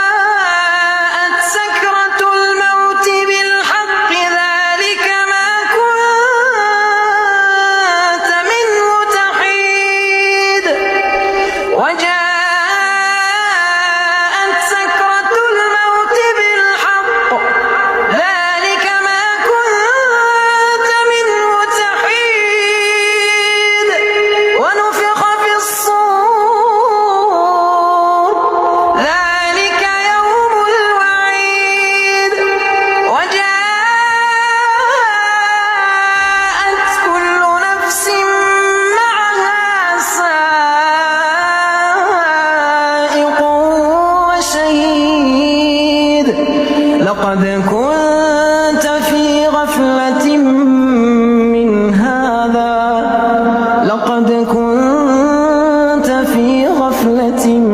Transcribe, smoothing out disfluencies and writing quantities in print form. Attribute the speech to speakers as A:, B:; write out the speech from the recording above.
A: وجاءت سكرة الموت بالحق ذلك ما كنت منه تحيد وجاءت سكرة الموت بالحق ذلك ما كنت منه تحيد ونفخ في الصور ذلك يوم الوعيد وجاءت كل نفس معها سائق وشهيد لقد كنت في غفلة